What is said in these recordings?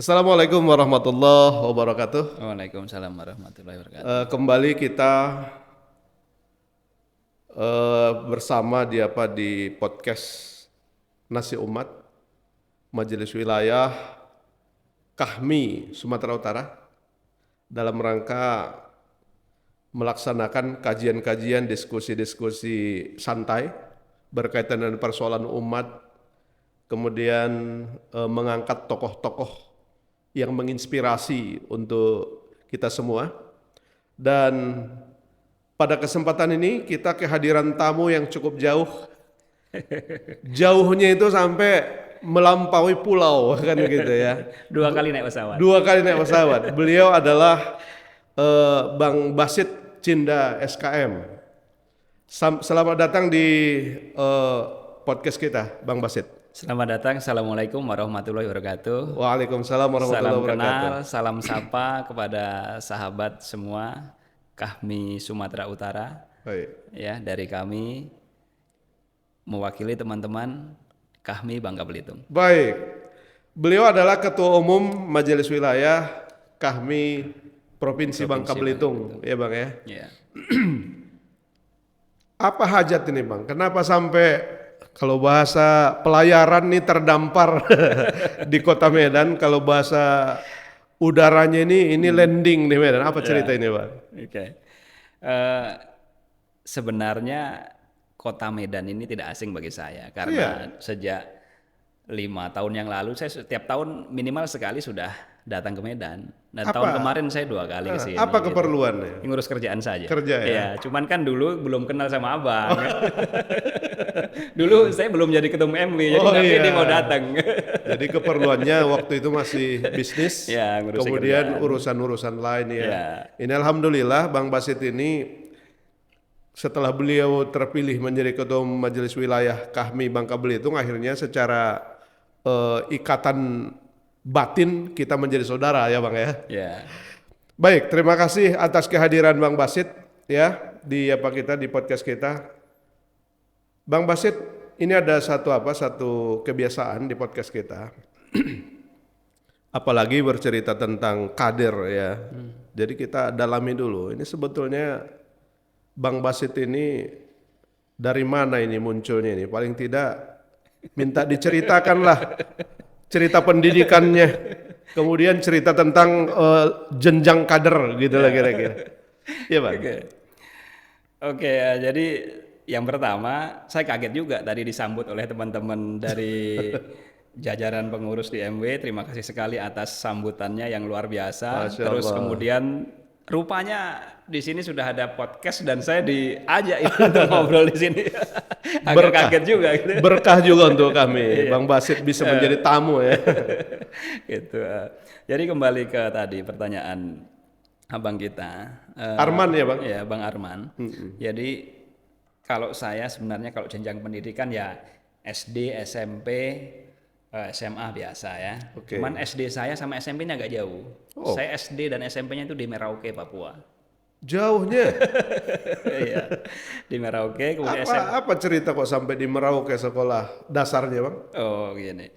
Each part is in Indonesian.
Assalamualaikum warahmatullahi wabarakatuh. Waalaikumsalam warahmatullahi wabarakatuh. Kembali kita bersama di podcast Nasi Umat Majelis Wilayah Kahmi Sumatera Utara dalam rangka melaksanakan kajian-kajian diskusi-diskusi santai berkaitan dengan persoalan umat, kemudian mengangkat tokoh-tokoh yang menginspirasi untuk kita semua. Dan pada kesempatan ini kita kehadiran tamu yang cukup jauh. Jauhnya itu sampai melampaui pulau kan gitu ya. Dua kali naik pesawat. Dua kali naik pesawat. Beliau adalah Bang Basit Cinda SKM. Selamat datang di podcast kita, Bang Basit. Selamat datang. Assalamualaikum warahmatullahi wabarakatuh. Waalaikumsalam warahmatullahi Salam wabarakatuh. kenal, salam sapa kepada sahabat semua Kahmi Sumatera Utara. Baik. Ya, dari kami mewakili teman-teman Kahmi Bangka Belitung. Baik. Beliau adalah Ketua Umum Majelis Wilayah Kahmi Provinsi Bangka Belitung, ya Bang ya. Ya. Apa hajat ini Bang? Kenapa sampai kalau bahasa pelayaran nih terdampar di Kota Medan, kalau bahasa udaranya ini landing di Medan. Apa cerita ini Bang? Oke. Sebenarnya Kota Medan ini tidak asing bagi saya karena sejak 5 tahun yang lalu saya setiap tahun minimal sekali sudah datang ke Medan. Dan tahun kemarin saya 2 kali ke sini. Apa keperluannya? Ngurus kerjaan saja. Kerja ya? Iya, cuman kan dulu belum kenal sama abang. Dulu saya belum jadi ketum MW, jadi nggak pede mau datang. Jadi keperluannya waktu itu masih bisnis, Ya, ngurusin kemudian kerjaan. urusan-urusan lain ya. Ya. Ini alhamdulillah Bang Basit ini setelah beliau terpilih menjadi Ketua Umum Majelis Wilayah Kahmi Bangka Belitung, akhirnya secara ikatan batin kita menjadi saudara ya Bang ya. Ya. Baik, terima kasih atas kehadiran Bang Basit ya di podcast kita. Bang Basit, ini ada satu kebiasaan di podcast kita. Apalagi bercerita tentang kader ya. Jadi kita dalami dulu. Ini sebetulnya Bang Basit ini dari mana ini munculnya ini? Paling tidak minta diceritakanlah cerita pendidikannya. Kemudian cerita tentang jenjang kader gitu lah kira-kira. Iya Bang. Oke, jadi yang pertama saya kaget juga tadi disambut oleh teman-teman dari jajaran pengurus di MW. Terima kasih sekali atas sambutannya yang luar biasa. Masya Terus Allah. kemudian rupanya di sini sudah ada podcast dan saya diajak itu untuk ngobrol di sini. Agak kaget juga gitu. Berkah juga untuk kami. Bang Basit bisa menjadi tamu ya. Gitu. Jadi kembali ke tadi pertanyaan abang kita. Arman ya Bang? Ya, Bang Arman. Jadi kalau saya sebenarnya kalau jenjang pendidikan ya SD, SMP, SMA biasa ya. Oke. Cuman SD saya sama SMP-nya agak jauh. Saya SD dan SMP-nya itu di Merauke, Papua. Jauhnya. Iya. Di Merauke, kemudian SMP. Apa cerita kok sampai di Merauke sekolah dasarnya Bang? Oh, gini.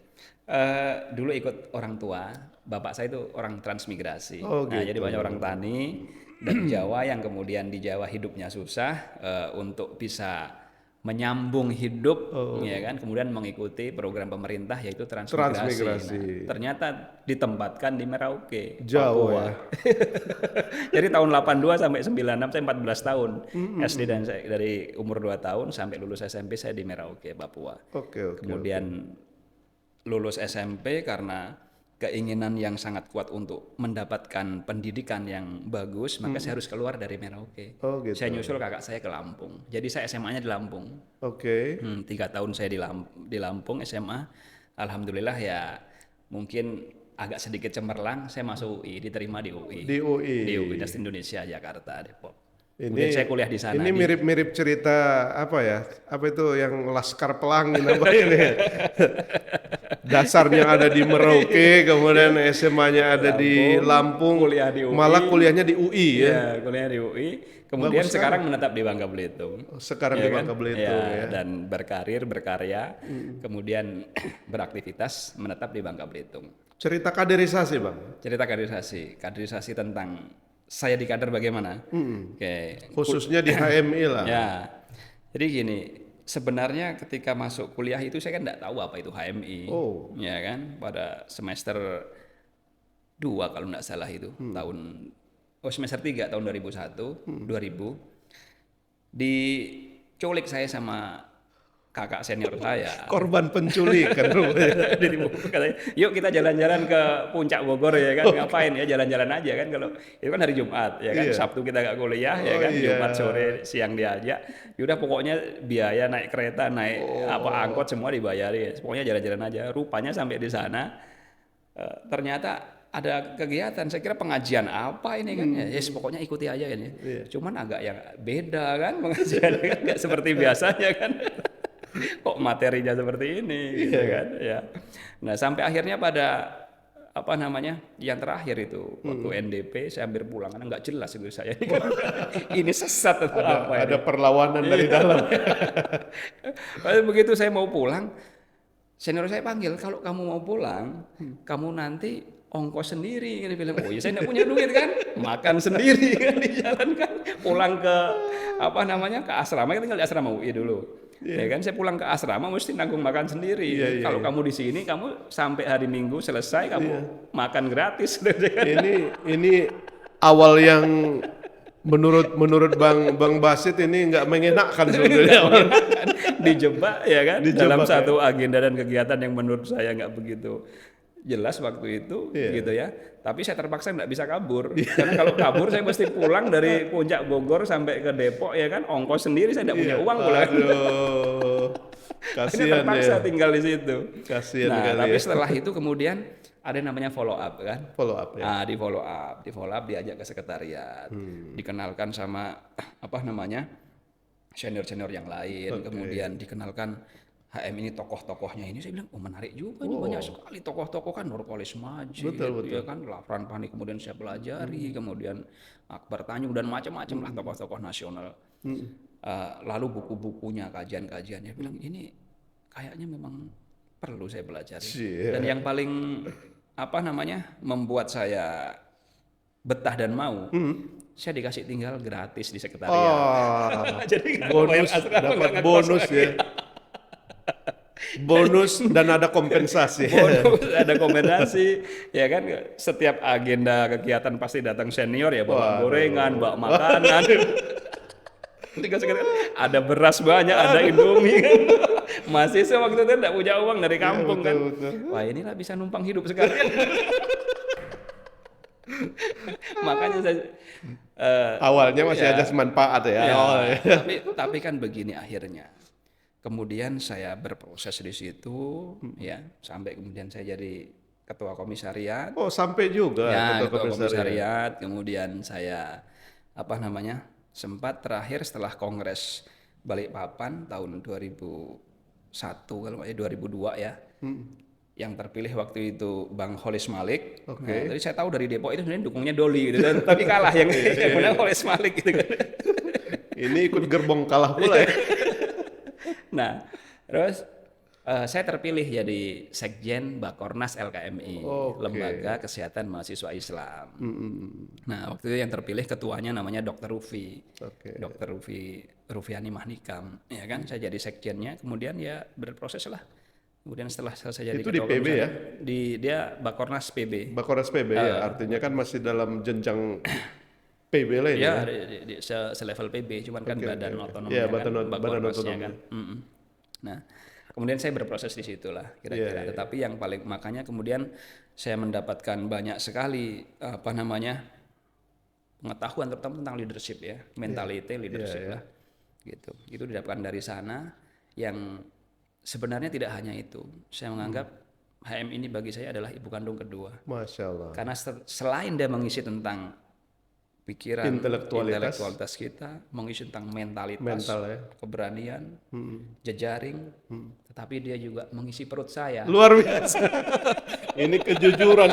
Dulu ikut orang tua, bapak saya itu orang transmigrasi. Oh, Nah, gitu. jadi banyak orang tani dari Jawa yang kemudian di Jawa hidupnya susah untuk bisa menyambung hidup, ya kan, kemudian mengikuti program pemerintah yaitu transmigrasi. Nah, ternyata ditempatkan di Merauke, Jauh Papua. ya. Jadi tahun 82 sampai 96 saya 14 tahun. SD dan saya dari umur 2 tahun sampai lulus SMP saya di Merauke, Papua. Oke. Kemudian lulus SMP karena keinginan yang sangat kuat untuk mendapatkan pendidikan yang bagus, maka saya harus keluar dari Merauke. Oh gitu. Saya nyusul kakak saya ke Lampung. Jadi saya SMA-nya di Lampung. Oke. 3 tahun saya di Lampung SMA. Alhamdulillah ya mungkin agak sedikit cemerlang, saya masuk UI, diterima di UI. Di UI. Di Universitas Indonesia Jakarta, Depok. Kemudian saya kuliah di sana. Ini mirip-mirip cerita apa ya? Apa itu yang Laskar Pelangi apa ini? Dasarnya ada di Merauke, kemudian SMA-nya ada di Lampung, kuliah di UI. malah kuliahnya di UI ya. Ya, kuliah di UI. Kemudian sekarang menetap di Bangka Belitung. Sekarang di Bangka Belitung ya. Dan berkarya, kemudian beraktivitas menetap di Bangka Belitung. Cerita kaderisasi Bang. Cerita kaderisasi tentang saya di kader bagaimana? Oke. Khususnya di HMI lah. Ya, jadi gini, sebenarnya ketika masuk kuliah itu saya kan nggak tahu apa itu HMI, ya kan? Pada semester 2 kalau nggak salah itu semester 3 tahun 2001, 2000 diculik saya sama kakak senior saya. Korban penculikan. Katanya, yuk kita jalan-jalan ke Puncak Bogor ya kan, ngapain ya, jalan-jalan aja kan, kalau itu kan hari Jumat ya kan, Sabtu kita nggak kuliah ya kan, Jumat sore siang diajak, yaudah pokoknya biaya naik kereta, naik angkot semua dibayari, pokoknya jalan-jalan aja. Rupanya sampai di sana ternyata ada kegiatan, saya kira pengajian apa ini kan, ya pokoknya ikuti aja ini. Cuman agak yang beda kan pengajiannya kan, nggak seperti biasanya kan. Kok materinya seperti ini gitu kan ya. Nah, sampai akhirnya pada yang terakhir itu waktu NDP saya hampir pulang karena nggak jelas itu saya ini sesat atau apa ada perlawanan dari dalam. Begitu saya mau pulang, senior saya panggil, kalau kamu mau pulang kamu nanti ongkos sendiri. Dia bilang, oh ya saya nggak punya duit kan, makan sendiri kan di jalan kan, pulang ke ke asrama, kita tinggal di asrama UI dulu. Ya kan, saya pulang ke asrama mesti nanggung makan sendiri. Kalau kamu di sini, kamu sampai hari Minggu selesai, kamu makan gratis. Ini awal yang menurut Bang Basit ini nggak mengenakan sebenarnya. Dijebak ya kan, dalam satu agenda dan kegiatan yang menurut saya nggak begitu jelas waktu itu gitu ya. Tapi saya terpaksa nggak bisa kabur. Karena kalau kabur saya mesti pulang dari Puncak Bogor sampai ke Depok ya kan, ongkos sendiri, saya nggak punya uang pulang. Kasihan terpaksa tinggal di situ. Kasihan tapi setelah itu kemudian ada yang namanya follow up kan. Follow up ya. Di follow up diajak ke sekretariat. Dikenalkan sama senior-senior yang lain, kemudian dikenalkan HM ini tokoh-tokohnya ini. Saya bilang, oh menarik juga nih, banyak sekali tokoh-tokoh kan, Nurkolis Maji, ya kan, Lafran Pani, kemudian saya pelajari, kemudian Akbar Tanjung dan macam-macam lah tokoh-tokoh nasional. Lalu buku-bukunya, kajian-kajiannya, bilang ini kayaknya memang perlu saya pelajari. Dan yang paling membuat saya betah dan mau, saya dikasih tinggal gratis di sekretariat. Jadi bonus, dapat bonus ya. Bonus dan ada kompensasi. Ada kompensasi, ya kan. Setiap agenda kegiatan pasti datang senior ya, bawa gorengan, bawa makanan. Ada beras banyak, ada Indomie kan. Mahasiswa waktu itu tidak punya uang dari kampung kan. Wah, inilah bisa numpang hidup sekalian. Makanya saya awalnya masih ada manfaat ya. Tapi kan begini akhirnya. Kemudian saya berproses di situ, ya, sampai kemudian saya jadi ketua komisariat. Oh, sampai juga ketua komisariat. Kemudian saya sempat terakhir setelah Kongres Balikpapan tahun 2001 kalau 2002 ya. Yang terpilih waktu itu Bang Holis Malik. Nah, jadi saya tahu dari Depok itu sebenarnya dukungnya Doli gitu kan. Tapi kalah yang menang Holis Malik gitu kan. Ini ikut gerbong kalah pula ya. Nah, terus saya terpilih jadi Sekjen Bakornas LKMI, Lembaga Kesehatan Mahasiswa Islam. Nah, waktu itu yang terpilih ketuanya namanya Dr. Rufi, Dr. Rufiani Mahnikam, ya kan? Saya jadi sekjennya, kemudian ya berproses lah. Kemudian setelah selesai jadi itu di PB ya? Dia Bakornas PB. Bakornas PB ya, artinya kan masih dalam jenjang PB lain ya? Di selevel PB, cuman kan badan otonom ya, kan, badan otonom kan. Nah, kemudian saya berproses di situ lah kira-kira. Tetapi yang paling makanya kemudian saya mendapatkan banyak sekali pengetahuan terutama tentang leadership ya, mentality leadership lah, gitu. Itu didapatkan dari sana. Yang sebenarnya tidak hanya itu. Saya menganggap HM ini bagi saya adalah ibu kandung kedua. Masya Allah. Karena selain dia mengisi tentang pikiran, Intelektualitas. intelektualitas kita, mengisi tentang mentalitas, Mental ya. keberanian, jejaring, tetapi dia juga mengisi perut saya. Luar biasa. Ini kejujuran.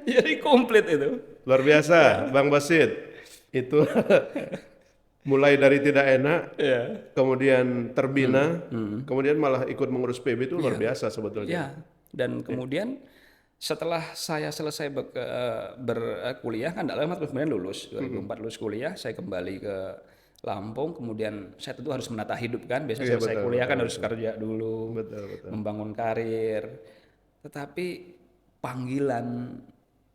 Jadi komplit itu. Luar biasa, Bang Basit. Itu mulai dari tidak enak, kemudian terbina, kemudian malah ikut mengurus PB itu luar biasa sebetulnya. Ya, dan kemudian setelah saya selesai berkuliah kan tidak lama kemudian lulus 2004 lulus kuliah, saya kembali ke Lampung, kemudian saya tentu harus menata hidup kan, biasanya selesai kuliah kan harus kerja dulu, membangun karir. Tetapi panggilan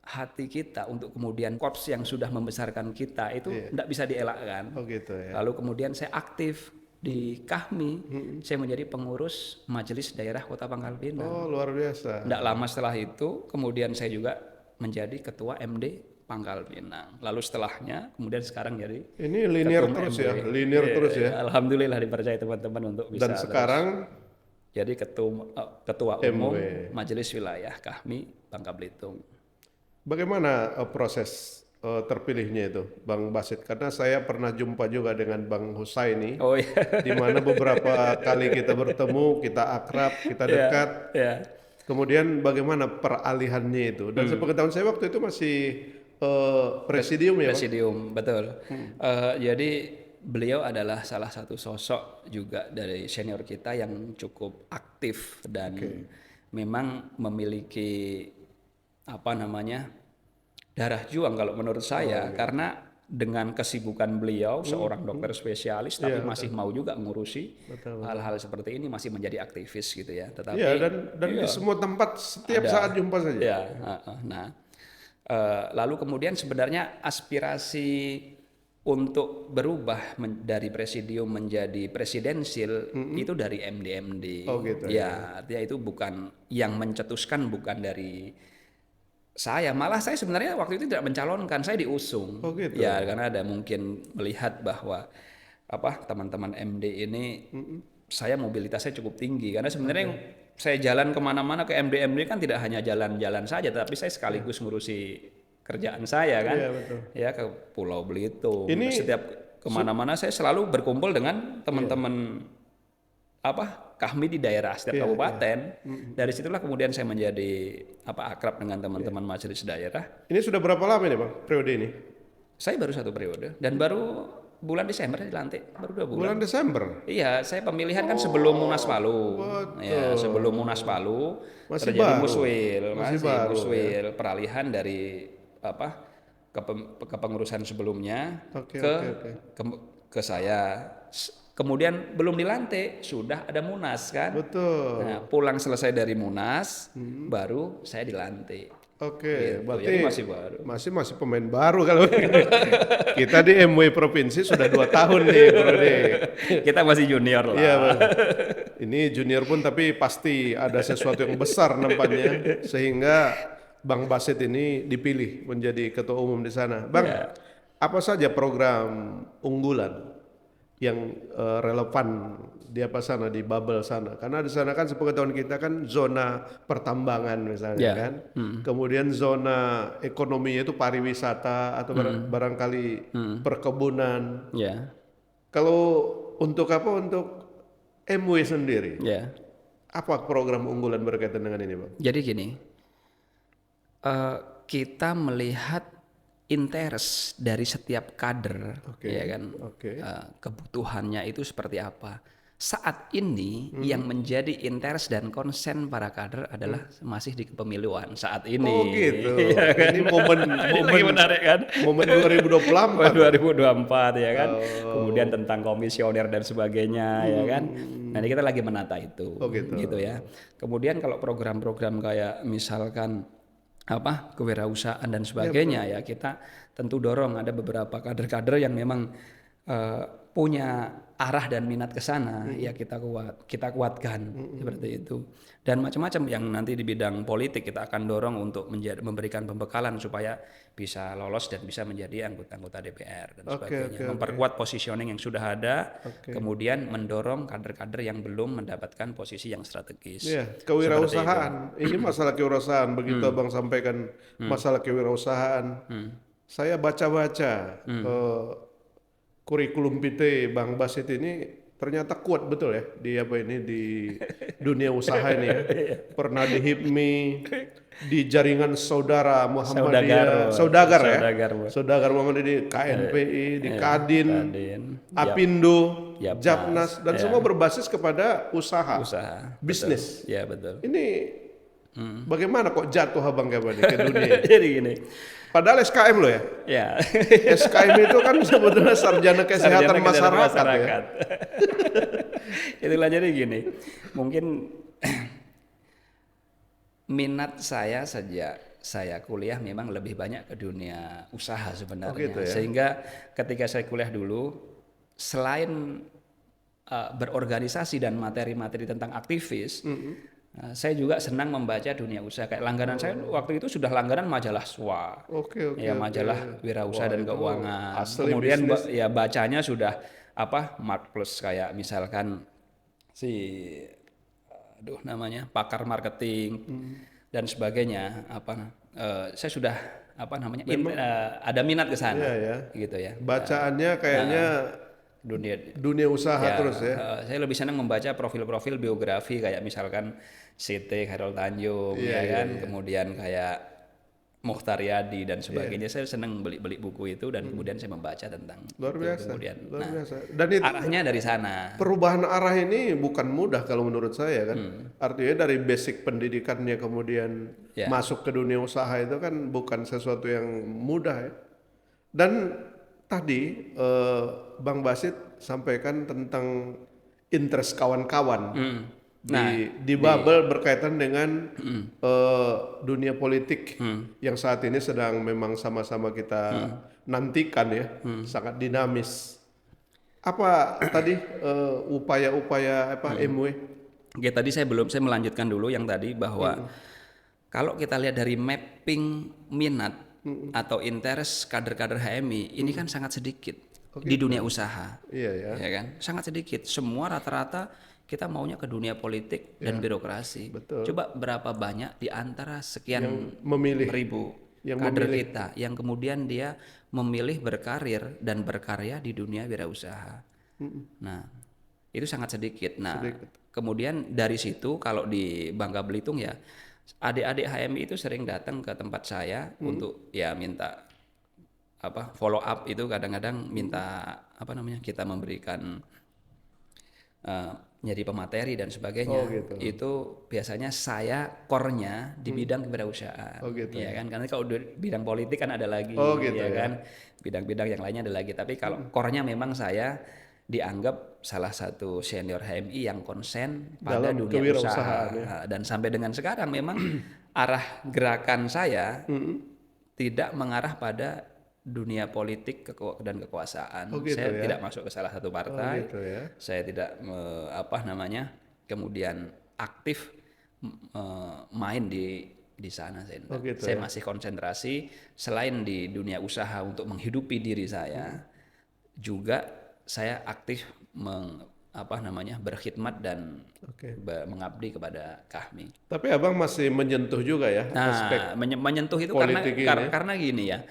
hati kita untuk kemudian korps yang sudah membesarkan kita itu tidak bisa dielakkan. Oh gitu ya. Lalu kemudian saya aktif di Kahmi, saya menjadi pengurus Majelis Daerah Kota Pangkal Pinang. Oh luar biasa. Tidak lama setelah itu, kemudian saya juga menjadi ketua MD Pangkal Pinang. Lalu setelahnya, kemudian sekarang jadi ini linear terus ya, linear terus ya. Alhamdulillah dipercaya teman-teman untuk bisa. Dan sekarang jadi ketua umum Majelis Wilayah Kahmi Bangka Belitung. Bagaimana proses terpilihnya itu, Bang Basit? Karena saya pernah jumpa juga dengan Bang Husaini, di mana beberapa kali kita bertemu, kita akrab, kita dekat. Kemudian bagaimana peralihannya itu? Dan sepengetahuan saya waktu itu masih presidium ya, Presidium, betul. Jadi beliau adalah salah satu sosok juga dari senior kita yang cukup aktif dan memang memiliki darah juang kalau menurut saya, karena dengan kesibukan beliau seorang dokter spesialis tapi masih mau juga ngurusi hal-hal seperti ini, masih menjadi aktivis gitu ya. Tetapi dan di semua tempat setiap saat jumpa saja. Lalu kemudian sebenarnya aspirasi untuk berubah dari presidium menjadi presidensil itu dari MD-MD. Artinya itu bukan yang mencetuskan, bukan dari saya. Malah saya sebenarnya waktu itu tidak mencalonkan, saya diusung. Ya, karena ada mungkin melihat bahwa teman-teman MD ini saya mobilitasnya cukup tinggi, karena sebenarnya saya jalan kemana-mana ke MD kan tidak hanya jalan-jalan saja, tapi saya sekaligus ngurusi kerjaan saya kan. Ya, ke Pulau Belitung. Setiap kemana-mana saya selalu berkumpul dengan teman-teman Kahmi di daerah setiap kabupaten. Dari situlah kemudian saya menjadi akrab dengan teman-teman majelis daerah. Ini sudah berapa lama ini Bang, periode ini? Saya baru 1 periode dan baru bulan Desember dilantik, baru 2 bulan. Bulan Desember? Iya, saya pemilihan kan sebelum Munas Palu. Ya, sebelum Munas Palu terjadi muswil, peralihan dari kepengurusan sebelumnya ke saya. Kemudian belum dilantik, sudah ada Munas kan. Betul. Nah, pulang selesai dari Munas, baru saya dilantik. Gitu. Berarti jadi masih baru. Masih pemain baru kalau kita di MW Provinsi sudah 2 tahun nih, Bro. Kita masih junior lah. Iya, Bang. Ini junior pun tapi pasti ada sesuatu yang besar nampaknya sehingga Bang Basit ini dipilih menjadi ketua umum di sana. Bang, apa saja program unggulan yang relevan di sana, di Babel sana? Karena di sana kan sepengetahuan kita kan zona pertambangan misalnya kan. Kemudian zona ekonominya itu pariwisata atau barangkali perkebunan. Kalau untuk MW sendiri, apa program unggulan berkaitan dengan ini, Bang? Jadi gini, kita melihat interest dari setiap kader, ya kan, kebutuhannya itu seperti apa. Saat ini yang menjadi interest dan konsen para kader adalah masih di kepemiluan saat ini. Oh gitu. Ya kan? Ini momen menarik kan? Momen 2024. 2024 ya kan. Kemudian tentang komisioner dan sebagainya ya kan. Nah, ini kita lagi menata itu. Gitu ya. Kemudian kalau program-program kayak misalkan kewirausahaan dan sebagainya ya kita tentu dorong, ada beberapa kader-kader yang memang punya arah dan minat ke sana, ya kita kuatkan seperti itu. Dan macam-macam yang nanti di bidang politik kita akan dorong untuk memberikan pembekalan supaya bisa lolos dan bisa menjadi anggota-anggota DPR dan sebagainya. Memperkuat positioning yang sudah ada, kemudian mendorong kader-kader yang belum mendapatkan posisi yang strategis. Kewirausahaan. Ini masalah kewirausahaan, begitu Abang sampaikan masalah kewirausahaan. saya baca-baca kurikulum PT Bang Basit ini ternyata kuat betul ya di apa ini di dunia usaha ini ya. Pernah di HIPMI, di jaringan saudara Muhammadiyah, saudagar ya. Saudagar Muhammadiyah di KNPI, di Kadin, Apindo, Japnas dan semua berbasis kepada usaha. Bisnis. Ya betul. Ini bagaimana kok jatuh Abang Gabani ke dunia? Jadi gini. Padahal SKM loh ya. Ya. SKM itu kan sebetulnya sarjana kesehatan masyarakat. Ya. Itulah jadi gini. Mungkin minat saya sejak saya kuliah memang lebih banyak ke dunia usaha sebenarnya. Gitu ya? Sehingga ketika saya kuliah dulu, selain berorganisasi dan materi-materi tentang aktivis, saya juga senang membaca dunia usaha. Kayak langganan saya waktu itu sudah langganan majalah SWA, ya majalah Wirausaha dan Keuangan. Kemudian ya bacanya sudah Mark Plus kayak misalkan namanya pakar marketing dan sebagainya. Saya sudah ada minat ke sana, gitu ya. Bacaannya kayaknya dunia usaha ya, terus ya. Saya lebih senang membaca profil-profil biografi kayak misalkan Siti Khairul Tanjung, kemudian kayak Mukhtar Yadi dan sebagainya. Saya senang beli buku itu dan kemudian saya membaca tentang luar biasa. Kemudian, luar biasa. Dan itu arahnya dari sana. Perubahan arah ini bukan mudah kalau menurut saya kan. Artinya dari basic pendidikannya kemudian masuk ke dunia usaha itu kan bukan sesuatu yang mudah ya. Dan tadi Bang Basit sampaikan tentang interest kawan-kawan di bubble berkaitan dengan dunia politik yang saat ini sedang memang sama-sama kita nantikan ya, sangat dinamis. Apa tadi upaya-upaya MW? Oke, tadi saya melanjutkan dulu yang tadi bahwa kalau kita lihat dari mapping minat atau interest kader-kader HMI ini kan sangat sedikit di dunia usaha, ya kan? Sangat sedikit. Semua rata-rata kita maunya ke dunia politik dan birokrasi. Betul. Coba berapa banyak di antara sekian ribu kader kita yang kemudian dia memilih berkarir dan berkarya di dunia wirausaha. Nah, itu sangat sedikit. Nah, kemudian dari situ kalau di Bangka Belitung ya, adik-adik HMI itu sering datang ke tempat saya untuk ya minta follow up itu kadang-kadang minta kita memberikan nyari pemateri dan sebagainya. Itu biasanya saya core-nya di bidang kewirausahaan. Ya kan, karena kalau bidang politik kan ada lagi, kan. Bidang-bidang yang lainnya ada lagi, tapi kalau core-nya memang saya dianggap salah satu senior HMI yang konsen pada dunia usaha. Dan sampai dengan sekarang memang arah gerakan saya tidak mengarah pada dunia politik dan kekuasaan. Saya tidak masuk ke salah satu partai. Saya tidak kemudian aktif main di sana. Saya masih konsentrasi selain di dunia usaha untuk menghidupi diri saya, juga saya aktif berkhidmat dan mengabdi kepada Kahmi. Tapi Abang masih menyentuh juga ya aspek menyentuh itu karena gini ya.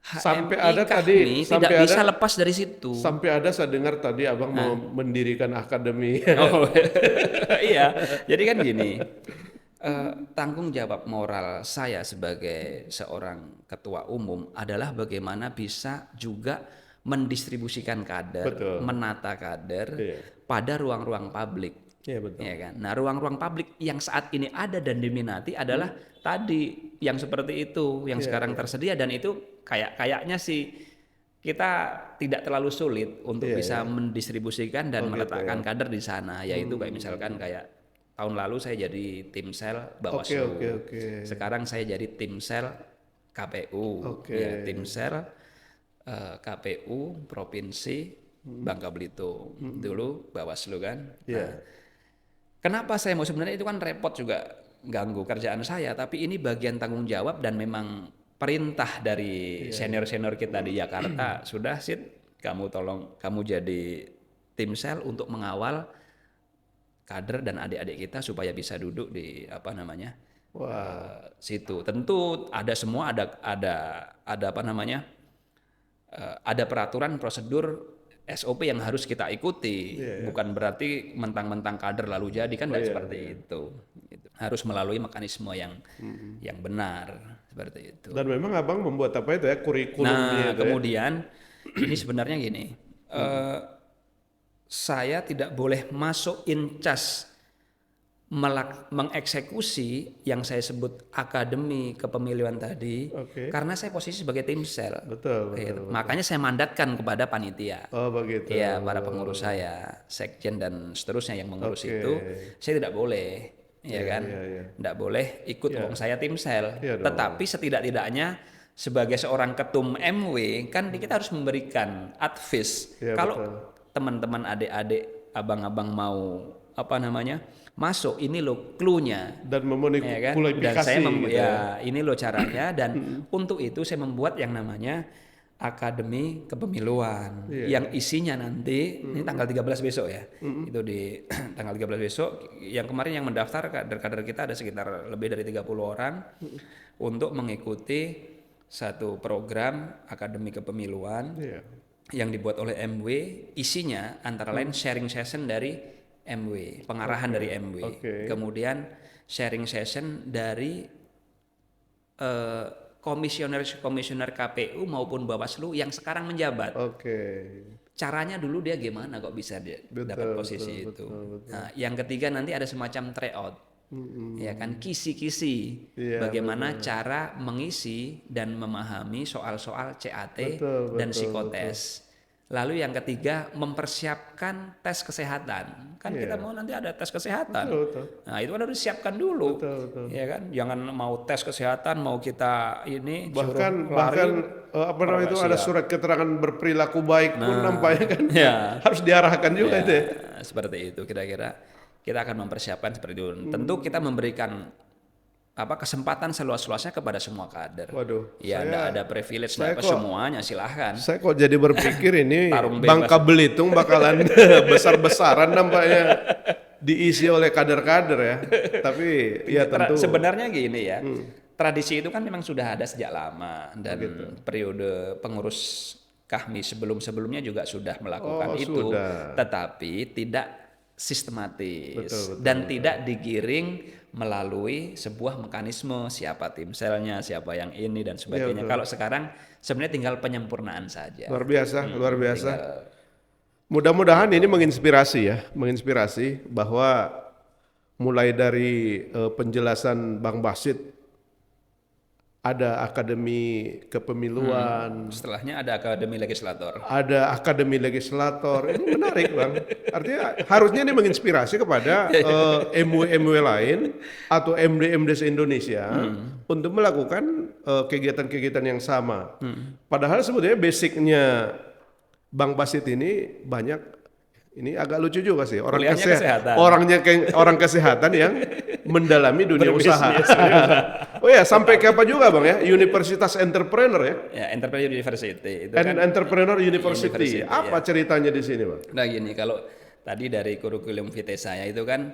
Sampai HMI ada tadi tidak bisa lepas dari situ. Sampai ada saya dengar tadi Abang mau mendirikan akademi. Iya, jadi kan gini, tanggung jawab moral saya sebagai seorang ketua umum adalah bagaimana bisa juga mendistribusikan kader, menata kader pada ruang-ruang publik. Ya kan? Nah, ruang-ruang publik yang saat ini ada dan diminati adalah tadi yang seperti itu, yang sekarang tersedia, dan itu kayaknya sih kita tidak terlalu sulit untuk bisa mendistribusikan dan meletakkan kader di sana, yaitu kayak misalkan kayak tahun lalu saya jadi tim sel Bawaslu, sekarang saya jadi tim sel KPU, tim sel KPU Provinsi Bangka Belitung, dulu Bawaslu kan. Kenapa saya mau, sebenarnya itu kan repot juga, ganggu kerjaan saya, tapi ini bagian tanggung jawab dan memang perintah dari senior-senior kita di Jakarta. Sudah Sid, kamu jadi tim sel untuk mengawal kader dan adik-adik kita supaya bisa duduk di situ. Tentu ada semua ada apa namanya? Ada peraturan prosedur SOP yang harus kita ikuti. Bukan berarti mentang-mentang kader lalu jadi kan tidak seperti itu. Gitu. Harus melalui mekanisme yang benar seperti itu. Dan memang Abang membuat apa itu ya, kurikulumnya Nah, kemudian ini sebenarnya gini. Saya tidak boleh masuk in charge mengeksekusi yang saya sebut akademi kepemiluan tadi, karena saya posisi sebagai tim sel. Betul. Makanya saya mandatkan kepada panitia. Oh begitu. Ya, para pengurus saya, sekjen dan seterusnya yang mengurus itu, saya tidak boleh, tidak boleh ikut wong saya tim sel. Tetapi setidak-tidaknya sebagai seorang ketum MW kan kita harus memberikan advice. Kalau teman-teman adik-adik, abang-abang mau apa namanya? Masuk, ini loh clue-nya dan memenuhi dan saya ini loh caranya dan untuk itu saya membuat yang namanya Akademi Kepemiluan yang isinya nanti ini tanggal 13 besok ya. Itu di tanggal 13 besok yang kemarin yang mendaftar kader-kader kita ada sekitar lebih dari 30 orang untuk mengikuti satu program Akademi Kepemiluan yang dibuat oleh MW, isinya antara lain sharing session dari MW, pengarahan dari MW, kemudian sharing session dari komisioner KPU maupun Bawaslu yang sekarang menjabat. Caranya dulu dia gimana kok bisa dia dapat posisi itu. Nah, yang ketiga nanti ada semacam tryout, ya kan, kisi-kisi, bagaimana cara mengisi dan memahami soal-soal CAT dan psikotes. Lalu yang ketiga mempersiapkan tes kesehatan. Kan kita mau nanti ada tes kesehatan. Nah, itu harus disiapkan dulu. Ya kan? Jangan mau tes kesehatan mau kita ini bahkan apa namanya itu ada surat keterangan berperilaku baik pun nampaknya kan harus diarahkan juga itu ya. Seperti itu kira-kira kita akan mempersiapkan seperti itu. Tentu kita memberikan kesempatan seluas-luasnya kepada semua kader. Ya, ada privilege ke semuanya, silahkan. Saya kok jadi berpikir ini Bangka Belitung bakalan besar-besaran nampaknya diisi oleh kader-kader ya. Tapi ya tentu. Sebenarnya gini ya, tradisi itu kan memang sudah ada sejak lama dan periode pengurus kami sebelum-sebelumnya juga sudah melakukan itu, tetapi tidak sistematis dan tidak digiring melalui sebuah mekanisme siapa tim selnya, siapa yang ini dan sebagainya. Kalau sekarang sebenarnya tinggal penyempurnaan saja. Luar biasa. Mudah-mudahan ini menginspirasi bahwa mulai dari penjelasan Bang Basit ada Akademi Kepemiluan, setelahnya ada Akademi Legislator. Ini menarik Bang. Artinya harusnya ini menginspirasi kepada MW lain atau MD se-Indonesia untuk melakukan kegiatan-kegiatan yang sama. Padahal sebetulnya basicnya Bang Basit ini banyak. Ini agak lucu juga sih, orang kesehatan yang mendalami dunia usaha. Oh ya, sampai ke apa juga Bang ya? Universitas Entrepreneur ya? Ya, Entrepreneur University. Itu Entrepreneur University. Apa ceritanya di sini Bang? Nah gini, kalau tadi dari kurikulum vitae saya itu kan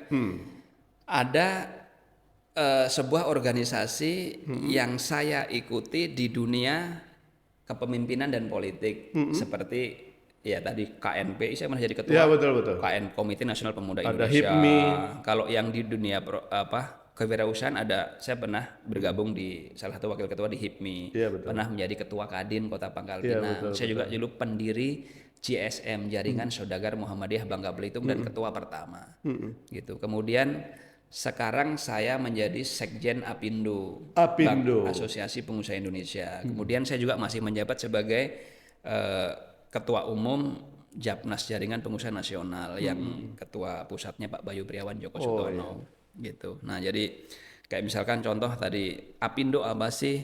ada sebuah organisasi yang saya ikuti di dunia kepemimpinan dan politik seperti ya tadi KNP, saya pernah jadi ketua KN Komite Nasional Pemuda Indonesia. HIPMI. Kalau yang di dunia kewirausahaan saya pernah bergabung di salah satu wakil ketua di HIPMI. Pernah menjadi ketua Kadin Kota Pangkal Pinang. Saya juga dulu pendiri GSM, Jaringan Saudagar Muhammadiyah Bangka Belitung dan ketua pertama. Gitu. Kemudian sekarang saya menjadi Sekjen Apindo. Asosiasi Pengusaha Indonesia. Kemudian saya juga masih menjabat sebagai Ketua Umum Japnas Jaringan Pengusaha Nasional yang ketua pusatnya Pak Bayu Priawan Joko Sutono gitu. Nah, jadi kayak misalkan contoh tadi Apindo apa sih?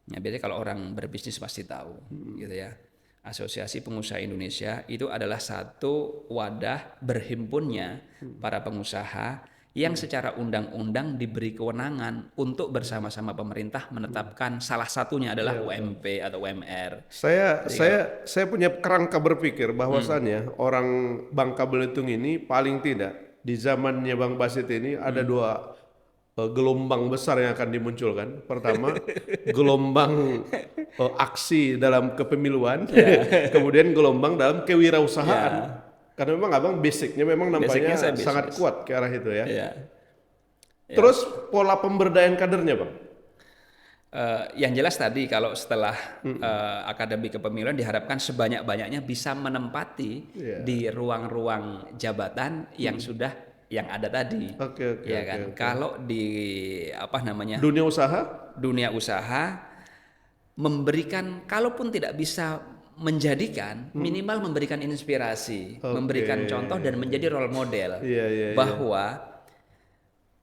Ya biasanya kalau orang berbisnis pasti tahu gitu ya. Asosiasi Pengusaha Indonesia itu adalah satu wadah berhimpunnya para pengusaha yang secara undang-undang diberi kewenangan untuk bersama-sama pemerintah menetapkan salah satunya adalah UMP atau UMR. Saya punya kerangka berpikir bahwasannya orang Bangka Belitung ini paling tidak di zamannya Bang Basit ini ada gelombang besar yang akan dimunculkan. Pertama, gelombang aksi dalam kepemiluan, kemudian gelombang dalam kewirausahaan. Karena memang abang basicnya memang nampaknya sangat kuat ke arah itu ya. Terus pola pemberdayaan kadernya bang? Yang jelas tadi kalau setelah akademi kepemiluan diharapkan sebanyak-banyaknya bisa menempati di ruang-ruang jabatan yang sudah yang ada tadi, ya kan? Kalau di dunia usaha memberikan, kalaupun tidak bisa menjadikan, minimal memberikan inspirasi, memberikan contoh dan menjadi role model bahwa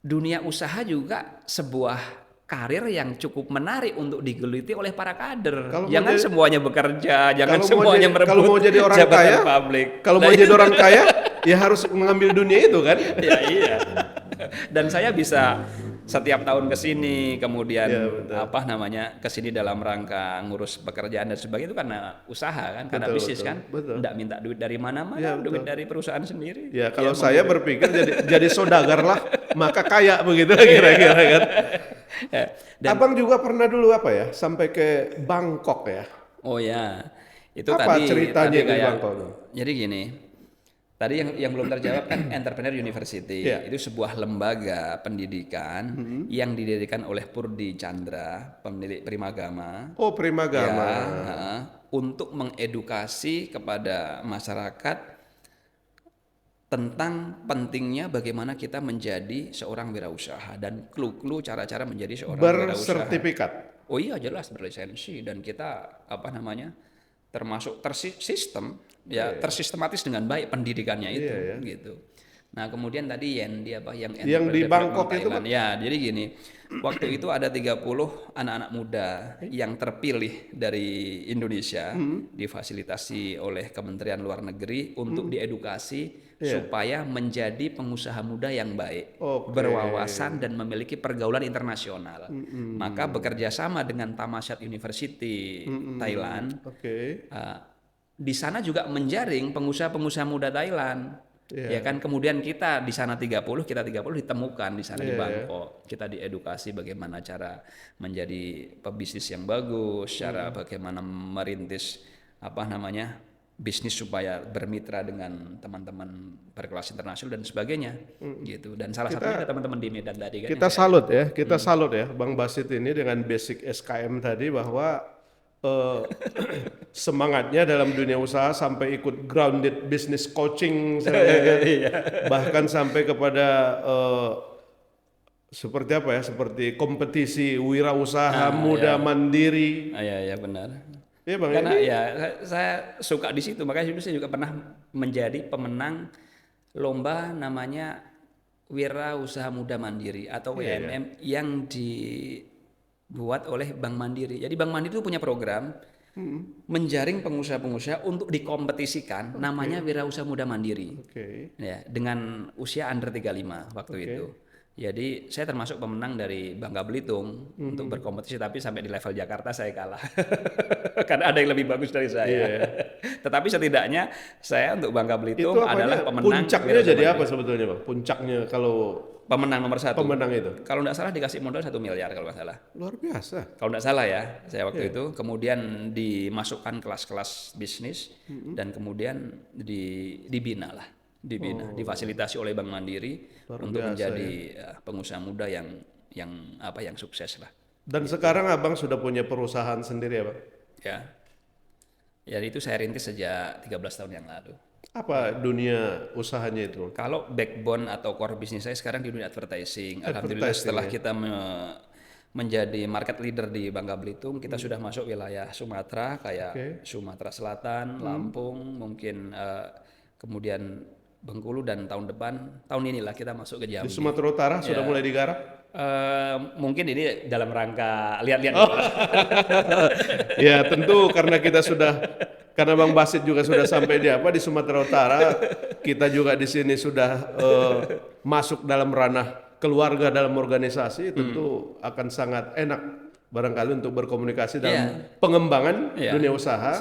dunia usaha juga sebuah karir yang cukup menarik untuk digeluti oleh para kader. Jangan semuanya bekerja, jangan semuanya merebut jabatan publik. Kalau mau jadi orang kaya, ya harus mengambil dunia itu kan? Iya. Dan saya bisa setiap tahun ke sini, kemudian ke sini dalam rangka ngurus pekerjaan dan sebagainya itu karena usaha kan, karena bisnis kan. Enggak minta duit dari mana-mana, duit dari perusahaan sendiri. Ya, kalau saya berpikir jadi saudagar lah, maka kaya begitu kira-kira kan. Abang juga pernah dulu sampai ke Bangkok ya? Oh ya, itu apa ceritanya di Bangkok? Jadi gini, tadi yang belum terjawab kan Entrepreneur University itu sebuah lembaga pendidikan yang didirikan oleh Purdi Chandra, pemilik Primagama. Oh, Primagama. Untuk mengedukasi kepada masyarakat tentang pentingnya bagaimana kita menjadi seorang wirausaha dan clue-clue cara-cara menjadi seorang wirausaha. Bersertifikat. Oh iya, jelas berlisensi, dan kita termasuk tersistem tersistematis dengan baik pendidikannya itu gitu. Nah, kemudian tadi yang di Bangkok itu ya, jadi gini, waktu itu ada 30 anak-anak muda yang terpilih dari Indonesia difasilitasi oleh Kementerian Luar Negeri untuk diedukasi supaya menjadi pengusaha muda yang baik, berwawasan dan memiliki pergaulan internasional. Maka bekerja sama dengan Thammasat University Thailand. Di sana juga menjaring pengusaha-pengusaha muda Thailand. Ya kan, kemudian kita di sana 30 ditemukan di sana di Bangkok. Kita diedukasi bagaimana cara menjadi pebisnis yang bagus, cara bagaimana merintis bisnis supaya bermitra dengan teman-teman berkelas internasional dan sebagainya gitu. Dan salah satunya ada teman-teman di Medan tadi kan. Kita salut ya Bang Basit ini dengan basic SKM tadi, bahwa semangatnya dalam dunia usaha sampai ikut grounded business coaching bahkan sampai kepada seperti kompetisi wirausaha muda mandiri. Iya benar. Ya, Bang, karena saya suka di situ, makanya dulu saya juga pernah menjadi pemenang lomba namanya Wirausaha Muda Mandiri atau WMM yang dibuat oleh Bank Mandiri. Jadi Bank Mandiri itu punya program menjaring pengusaha-pengusaha untuk dikompetisikan, namanya Wirausaha Muda Mandiri. Ya, dengan usia under 35 waktu itu. Jadi saya termasuk pemenang dari Bangka Belitung untuk berkompetisi, tapi sampai di level Jakarta saya kalah karena ada yang lebih bagus dari saya. Tetapi setidaknya saya untuk Bangka Belitung adalah pemenang. Puncaknya jadi apa sebetulnya Bang? Puncaknya kalau pemenang nomor 1. Pemenang itu. Kalau nggak salah dikasih modal 1 miliar kalau nggak salah. Luar biasa. Kalau nggak salah ya, saya waktu itu. Kemudian dimasukkan kelas-kelas bisnis dan kemudian dibina, difasilitasi oleh Bank Mandiri untuk menjadi pengusaha muda yang sukses lah. Dan sekarang Abang sudah punya perusahaan sendiri ya Bang? Ya itu saya rintis sejak 13 tahun yang lalu. Apa dunia usahanya itu? Kalau backbone atau core bisnis saya sekarang di dunia advertising. Alhamdulillah setelah kita menjadi market leader di Bangka Belitung, kita sudah masuk wilayah Sumatera kayak Sumatera Selatan, Lampung, mungkin kemudian Bengkulu, dan tahun inilah kita masuk ke Jambi. Di Sumatera Utara sudah mulai digarap? Mungkin ini dalam rangka lihat-lihat. Ya tentu karena karena Bang Basit juga sudah sampai di Sumatera Utara, kita juga di sini sudah masuk dalam ranah keluarga dalam organisasi, tentu akan sangat enak barangkali untuk berkomunikasi dalam pengembangan dunia usaha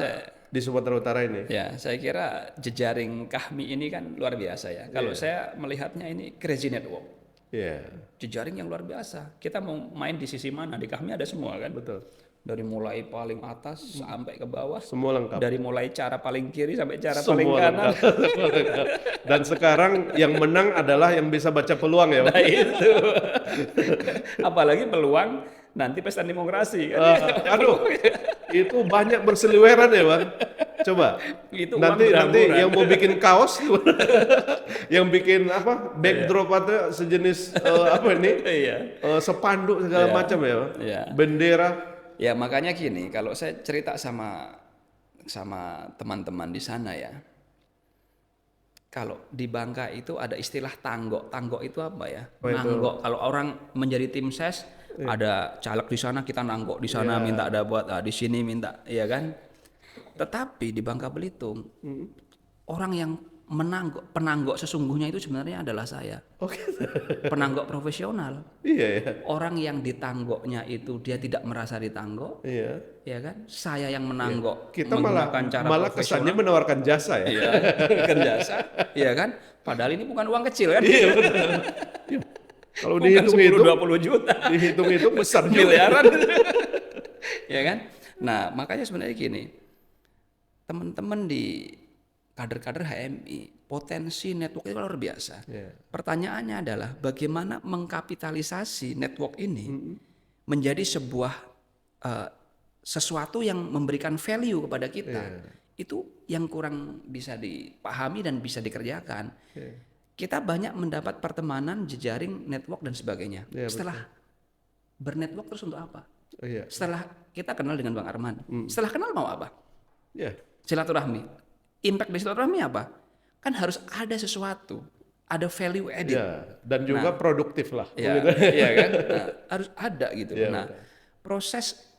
di Sumatera Utara ini. Ya, saya kira jejaring kami ini kan luar biasa ya. Kalau saya melihatnya ini crazy network. Iya, Jejaring yang luar biasa. Kita mau main di sisi mana? Di kami ada semua kan. betul. Dari mulai paling atas sampai ke bawah. Semua lengkap. Dari mulai cara paling kiri sampai cara paling Semua kanan. lengkap. Semua lengkap. Dan sekarang yang menang adalah yang bisa baca peluang ya, Bang. Nah itu. Apalagi peluang nanti pesta demokrasi kan. Aduh, itu banyak berseliweran ya, Bang. Coba. Itu uang Nanti berhamburan. yang mau bikin kaos, yang bikin apa backdrop atau sejenis apa ini, Iya. sepanduk segala Iya. macam ya, Bang. Iya. Bendera. Ya makanya gini, kalau saya cerita sama teman-teman di sana ya, kalau di Bangka itu ada istilah tanggok. Tanggok itu apa ya? Nanggok. Kalau orang menjadi tim ses, ada caleg di sana kita nanggok, di sana minta ada buat, di sini minta, ya kan? Tetapi di Bangka Belitung, orang yang penanggok sesungguhnya itu sebenarnya adalah saya. Oke. Penanggok profesional. Iya ya. Orang yang ditanggoknya itu dia tidak merasa ditanggok, Iya. ya kan? Saya yang menanggok Kita malah menggunakan cara kesannya profesional. menawarkan jasa ya. Iya, kan jasa, ya kan? Padahal ini bukan uang kecil kan? Iya betul. Iya. Kalau Bukan 10-20 dihitung-hitung, juta, dihitung-hitung besar juga. miliaran. Ya kan? Nah, makanya sebenarnya gini, teman-teman di kader-kader HMI, potensi network itu luar biasa. Iya. Pertanyaannya adalah bagaimana mengkapitalisasi network ini menjadi sebuah sesuatu yang memberikan value kepada kita. Itu yang kurang bisa dipahami dan bisa dikerjakan. Kita banyak mendapat pertemanan, jejaring, network dan sebagainya. Setelah bernetwork terus untuk apa? Oh, iya. Setelah kita kenal dengan Bang Arman, setelah kenal mau apa? Iya. Silaturahmi. Impact dari silaturahmi apa? Kan harus ada sesuatu, ada value added. Iya. Dan juga produktif lah. Ya, iya kan? Nah, harus ada gitu. Iya, Nah, proses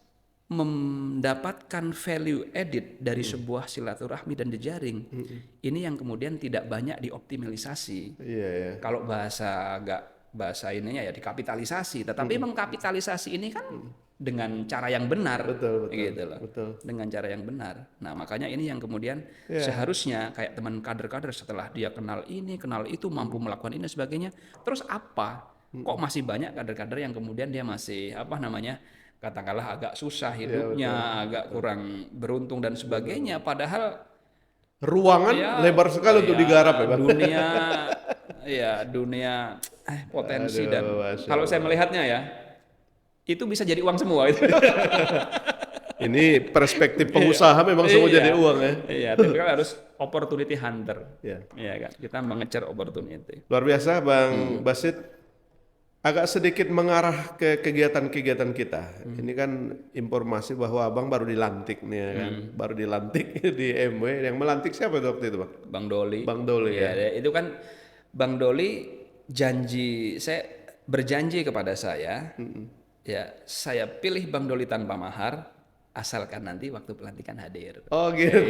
mendapatkan value added dari sebuah silaturahmi dan jejaring ini yang kemudian tidak banyak dioptimalisasi. Iya ya. Kalau bahasa ininya ya dikapitalisasi, tetapi mengkapitalisasi ini kan dengan cara yang benar, Betul, gitu loh. betul. Dengan cara yang benar. Nah makanya ini yang kemudian seharusnya kayak teman kader-kader setelah dia kenal ini, kenal itu, mampu melakukan ini dan sebagainya. Terus apa? Kok masih banyak kader-kader yang kemudian dia masih katakanlah agak susah hidupnya, agak kurang beruntung dan sebagainya. Padahal Ruangan lebar sekali untuk digarap ya, Bang. dunia potensi Aduh, dan Masya kalau saya melihatnya ya itu bisa jadi uang semua itu. Ini perspektif pengusaha memang semua jadi uang ya. Iya, tapi kan harus opportunity hunter. Iya. Iya kan, kita mengejar opportunity. Luar biasa Bang Basit. Agak sedikit mengarah ke kegiatan-kegiatan kita. Ini kan informasi bahwa Abang baru dilantik nih ya kan. Baru dilantik di MW. Yang melantik siapa waktu itu Bang? Bang Doli. Bang Doli ya. Itu kan Bang Doli berjanji kepada saya. Ya, saya pilih Bang Doli tanpa mahar asalkan nanti waktu pelantikan hadir. Oh gitu.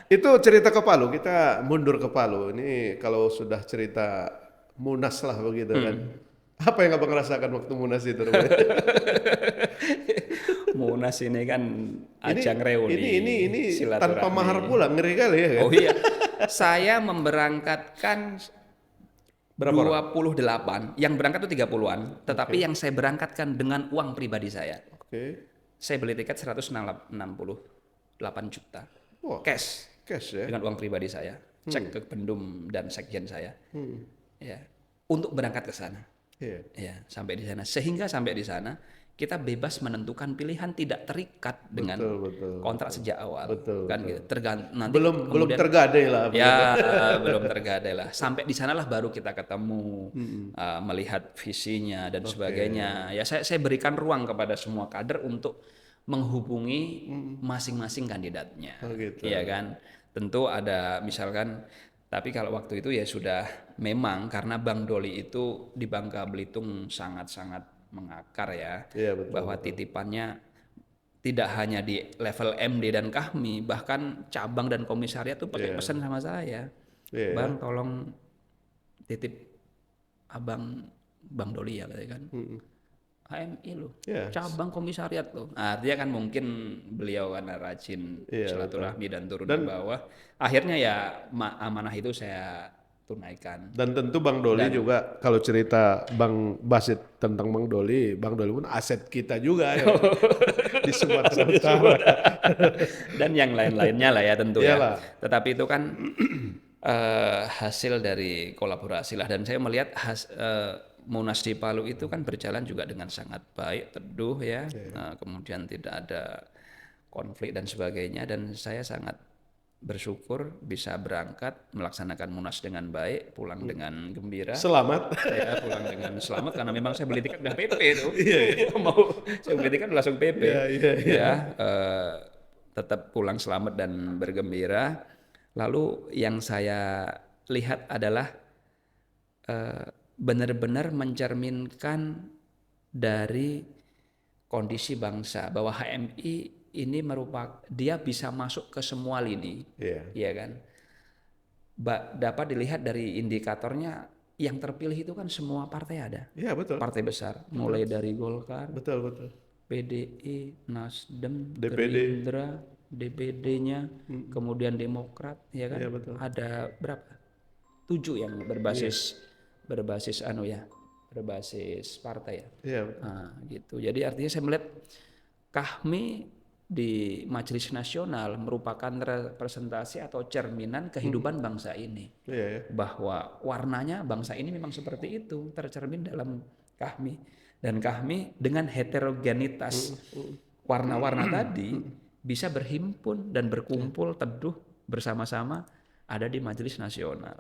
Itu cerita ke Palu, kita mundur ke Palu. Ini kalau sudah cerita Munas lah begitu kan. Apa yang Abang rasakan waktu Munas itu? Munas ini kan ajang reuni. Ini silaturahmi. tanpa mahar pula, ngeri kali ya kan? Oh iya. Saya memberangkatkan Berapa 28, yang berangkat itu 30-an, tetapi yang saya berangkatkan dengan uang pribadi saya. Oke. Saya beli tiket 168 juta. Wah, Cash cash ya. dengan uang pribadi saya. Cek ke Pendum dan sekjen saya. Ya, untuk berangkat ke sana. Iya. Ya, sampai di sana. Sehingga sampai di sana kita bebas menentukan pilihan, tidak terikat dengan kontrak sejak awal. Kan gitu. Nanti Belum tergadai lah. Ya, belum tergadai lah. Sampai di sanalah baru kita ketemu, melihat visinya dan sebagainya. Ya, saya berikan ruang kepada semua kader untuk menghubungi masing-masing kandidatnya. Oh, gitu. Iya kan? Tentu ada misalkan, tapi kalau waktu itu ya sudah memang karena Bang Doli itu di Bangka Belitung sangat-sangat mengakar ya. Iya, betul, bahwa titipannya tidak hanya di level MD dan Kahmi, bahkan cabang dan komisariat tuh pakai pesan sama saya. Bang, tolong titip abang Bang Doli ya katanya kan. HMI loh, cabang komisariat loh. Nah, artinya kan mungkin beliau karena rajin silaturahmi dan turun ke bawah. Akhirnya ya amanah itu saya tunaikan. Dan tentu Bang Doli juga kalau cerita Bang Basit tentang Bang Doli pun aset kita juga ya di Sumatera Utara. Dan yang lain-lainnya lah ya tentu ya. Iyalah. Tetapi itu kan hasil dari kolaborasi lah, dan saya melihat Munas di Palu itu kan berjalan juga dengan sangat baik, teduh ya. Kemudian tidak ada konflik dan sebagainya, dan saya sangat bersyukur bisa berangkat melaksanakan Munas dengan baik, pulang dengan gembira. Selamat. Saya pulang dengan selamat karena memang saya beli tiket udah PP itu. Mau saya beli tiket langsung PP. Ya, tetap pulang selamat dan bergembira. Lalu yang saya lihat adalah benar-benar mencerminkan dari kondisi bangsa bahwa HMI ini dia bisa masuk ke semua lini, ya kan? Dapat dilihat dari indikatornya, yang terpilih itu kan semua partai ada. Iya betul. Partai besar, mulai dari Golkar, betul. PDI, Nasdem, DPD. Gerindra, DPD-nya, kemudian Demokrat, ya kan? Iya, betul. Ada berapa? 7 yang berbasis partai ya. Iya. Nah, gitu. Jadi artinya saya melihat KAHMI di Majelis Nasional merupakan representasi atau cerminan kehidupan bangsa ini. Bahwa warnanya bangsa ini memang seperti itu, tercermin dalam KAHMI. Dan KAHMI dengan heterogenitas warna-warna tadi bisa berhimpun dan berkumpul teduh bersama-sama ada di Majelis Nasional.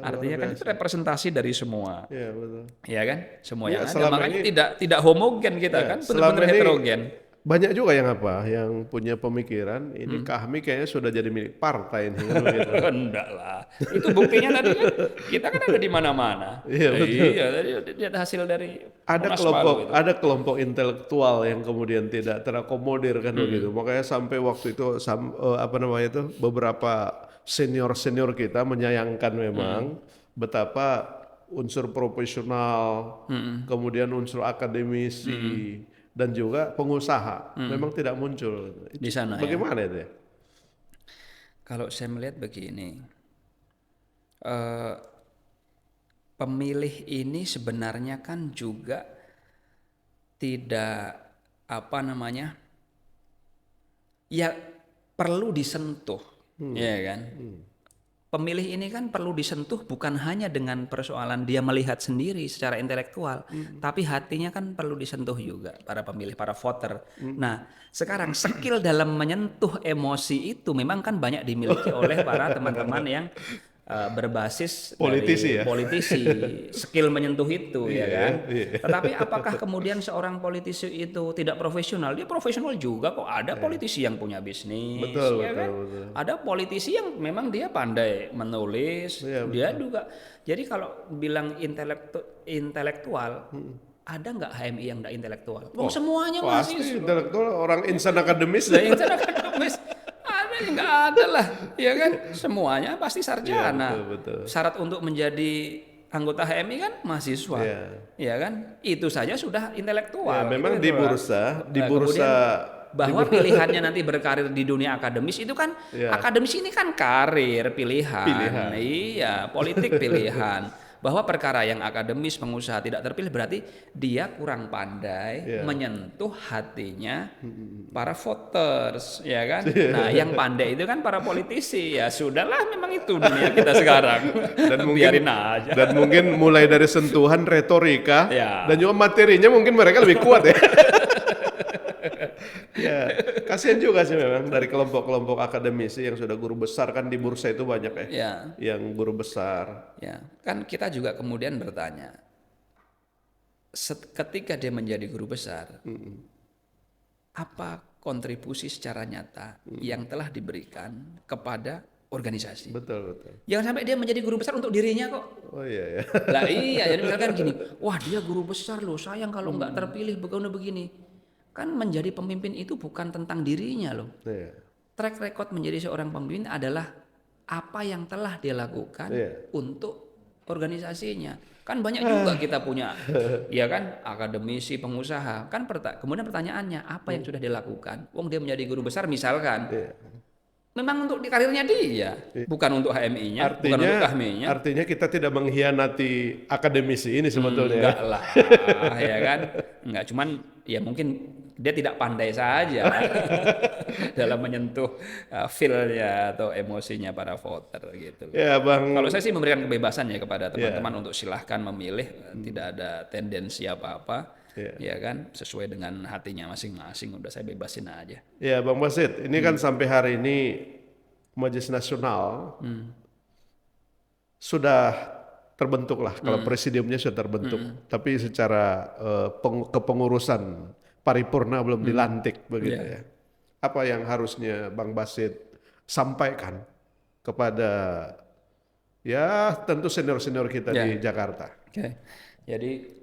Artinya kan itu representasi dari semua. Iya, betul. Ya kan? Semua yang ada. Makanya ini, tidak homogen kita kan, benar-benar heterogen. Banyak juga yang punya pemikiran ini KAHMI kayaknya sudah jadi milik partai ini. Gitu. Enggak lah. Itu buktinya tadi kan kita kan ada di mana-mana. Iya, betul. Iya, lihat hasil dari ada kelompok intelektual yang kemudian tidak terakomodir kan begitu. Makanya sampai waktu itu beberapa senior kita menyayangkan memang betapa unsur profesional, kemudian unsur akademisi dan juga pengusaha memang tidak muncul di sana. Bagaimana itu ya? Kalau saya melihat begini, pemilih ini sebenarnya kan juga tidak ya perlu disentuh, ya kan? Pemilih ini kan perlu disentuh bukan hanya dengan persoalan dia melihat sendiri secara intelektual, tapi hatinya kan perlu disentuh juga para pemilih, para voter. Nah, sekarang skill dalam menyentuh emosi itu memang kan banyak dimiliki oleh para teman-teman yang berbasis politisi, skill menyentuh itu, ya kan. Tetapi apakah kemudian seorang politisi itu tidak profesional? Dia profesional juga kok. Ada politisi yang punya bisnis, betul. Ada politisi yang memang dia pandai menulis, dia juga. Jadi kalau bilang intelektual, ada nggak HMI yang nggak intelektual? Semuanya pasti intelektual, orang insan akademis. Nggak ada lah, ya kan? Semuanya pasti sarjana. Betul. Syarat untuk menjadi anggota HMI kan mahasiswa, ya kan? Itu saja sudah intelektual. Memang gitu, di bursa bahwa pilihannya nanti berkarir di dunia akademis itu kan, akademis ini kan karir pilihan. Iya, politik pilihan. Bahwa perkara yang akademis, pengusaha tidak terpilih berarti dia kurang pandai menyentuh hatinya para voters, ya kan? Nah, yang pandai itu kan para politisi. Ya sudahlah, memang itu dunia kita sekarang. Dan biarin aja. Dan mungkin mulai dari sentuhan retorika dan juga materinya mungkin mereka lebih kuat ya. Kasihan juga sih memang dari kelompok-kelompok akademisi yang sudah guru besar kan di bursa itu banyak yang guru besar. Ya, kan kita juga kemudian bertanya, ketika dia menjadi guru besar, apa kontribusi secara nyata yang telah diberikan kepada organisasi? Betul. Jangan sampai dia menjadi guru besar untuk dirinya kok. Oh iya. Lah iya, jadi misalkan gini, wah dia guru besar loh, sayang kalau nggak terpilih begini. Kan menjadi pemimpin itu bukan tentang dirinya loh. Track record menjadi seorang pemimpin adalah apa yang telah dia lakukan untuk organisasinya. Kan banyak juga kita punya, ya kan, akademisi, pengusaha. Kan kemudian pertanyaannya apa yang sudah dilakukan? Wong dia menjadi guru besar misalkan. memang untuk di karirnya dia, bukan untuk HMI-nya, bukan untuk Kahmi-nya. Artinya kita tidak mengkhianati akademisi ini sebetulnya. Enggak lah, ya kan? Enggak, cuman ya mungkin dia tidak pandai saja dalam menyentuh feel-nya atau emosinya para voter gitu. Ya, Bang. Kalau saya sih memberikan kebebasan ya kepada teman-teman untuk silahkan memilih, tidak ada tendensi apa-apa. Ya kan, sesuai dengan hatinya masing-masing, udah saya bebasin aja. Ya, Bang Basit, ini kan sampai hari ini Majelis Nasional sudah terbentuk lah, kalau presidiumnya sudah terbentuk, tapi secara kepengurusan paripurna belum dilantik begitu ya. Apa yang harusnya Bang Basit sampaikan kepada ya tentu senior-senior kita di Jakarta? Oke. Jadi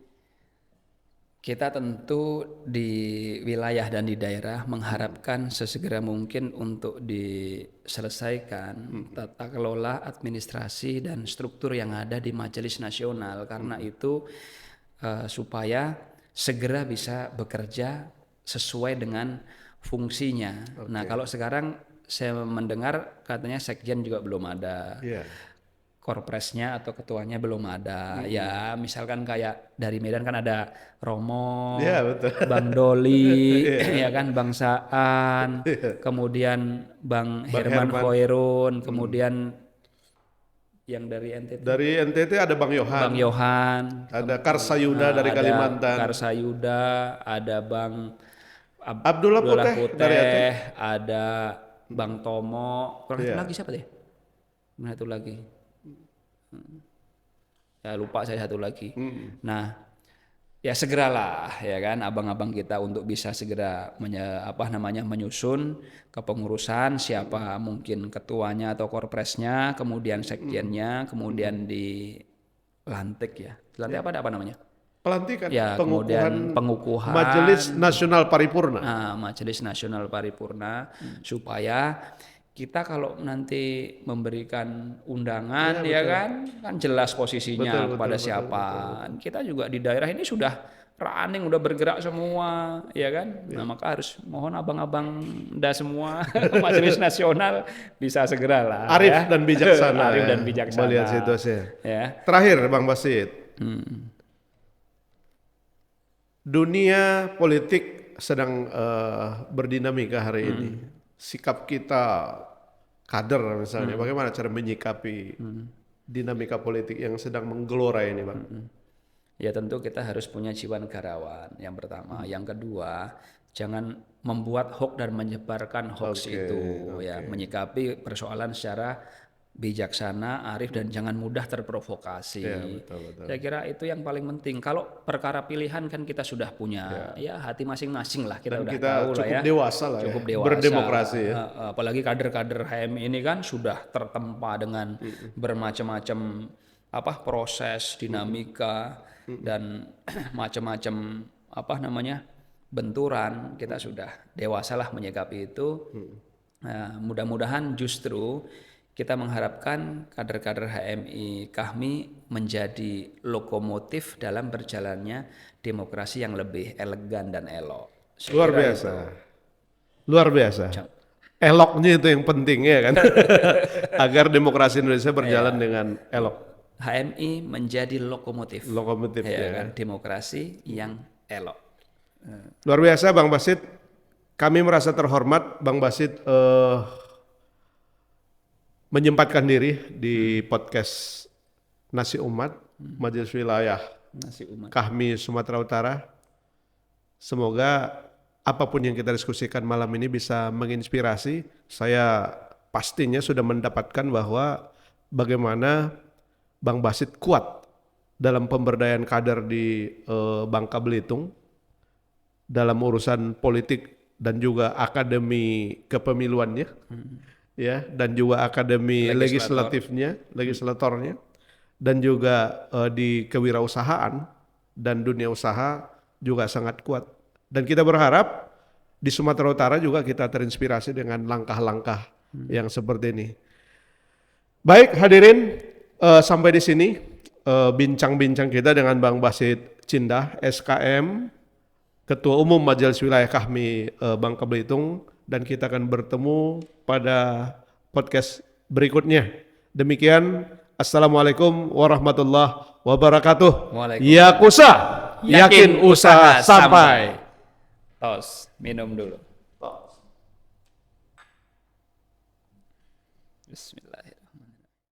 kita tentu di wilayah dan di daerah mengharapkan sesegera mungkin untuk diselesaikan tata kelola administrasi dan struktur yang ada di Majelis Nasional, karena itu supaya segera bisa bekerja sesuai dengan fungsinya. Nah, kalau sekarang saya mendengar katanya sekjen juga belum ada. Korpresnya atau ketuanya belum ada. Ya misalkan kayak dari Medan kan ada Romo, Bang Doli, ya kan, Bang Saan, kemudian Bang Herman Hoirun, kemudian yang dari NTT. Dari NTT ada Bang Yohan. Ada Karsayuda dari Kalimantan. Karsayuda, ada Bang Abdullah Puteh dari Aceh. Ada Bang Tomo. Kurang satu lagi siapa deh? Mana itu lagi? Ya lupa saya satu lagi. Nah, ya segeralah ya kan abang-abang kita untuk bisa segera menyusun kepengurusan, siapa mungkin ketuanya atau korpresnya, kemudian sekjennya, kemudian dilantik ya. Dilantik apa namanya? Pelantikan, ya, kemudian pengukuhan Majelis Nasional Paripurna. Nah, Majelis Nasional Paripurna supaya kita kalau nanti memberikan undangan ya kan jelas posisinya kepada siapa. Betul. Kita juga di daerah ini sudah running, udah bergerak semua ya kan. Nah, maka harus mohon abang-abang semua Majelis Nasional bisa segera lah. Arif dan bijaksana. Arif dan bijaksana. Melihat situasinya. Ya. Terakhir Bang Basit. Dunia politik sedang berdinamika hari ini. Sikap kita kader misalnya, bagaimana cara menyikapi dinamika politik yang sedang menggelora ini, Bang? Ya tentu kita harus punya jiwa negarawan, yang pertama. Yang kedua, jangan membuat hoax dan menyebarkan hoax ya, menyikapi persoalan secara bijaksana, arif, dan jangan mudah terprovokasi. Ya, betul. Saya kira itu yang paling penting. Kalau perkara pilihan kan kita sudah punya ya hati masing-masing lah, kita udah tahu lah ya. Cukup dewasa berdemokrasi ya. Apalagi kader-kader HMI ini kan sudah tertempa dengan bermacam-macam proses, dinamika dan macam-macam benturan. Kita sudah dewasa lah menyikapi itu. Nah, mudah-mudahan justru kita mengharapkan kader-kader HMI Kahmi menjadi lokomotif dalam berjalannya demokrasi yang lebih elegan dan elok. Luar biasa. Eloknya itu yang penting ya kan. Agar demokrasi Indonesia berjalan dengan elok. HMI menjadi lokomotif ya kan, demokrasi yang elok. Luar biasa Bang Basit. Kami merasa terhormat Bang Basit menyempatkan diri di podcast Nasi Umat, Majelis Wilayah Kahmi Sumatera Utara. Semoga apapun yang kita diskusikan malam ini bisa menginspirasi. Saya pastinya sudah mendapatkan bahwa bagaimana Bang Basit kuat dalam pemberdayaan kader di Bangka Belitung dalam urusan politik dan juga akademi kepemiluannya. Ya, dan juga akademi legislatornya, dan juga di kewirausahaan dan dunia usaha juga sangat kuat. Dan kita berharap di Sumatera Utara juga kita terinspirasi dengan langkah-langkah yang seperti ini. Baik hadirin, sampai di sini bincang-bincang kita dengan Bang Basit Cindah, SKM, Ketua Umum Majelis Wilayah Kahmi Bangka Belitung, dan kita akan bertemu pada podcast berikutnya. Demikian, assalamualaikum warahmatullahi wabarakatuh. Yakusa, yakin usaha sampai. Tos, minum dulu. Bismillahirrahmanirrahim.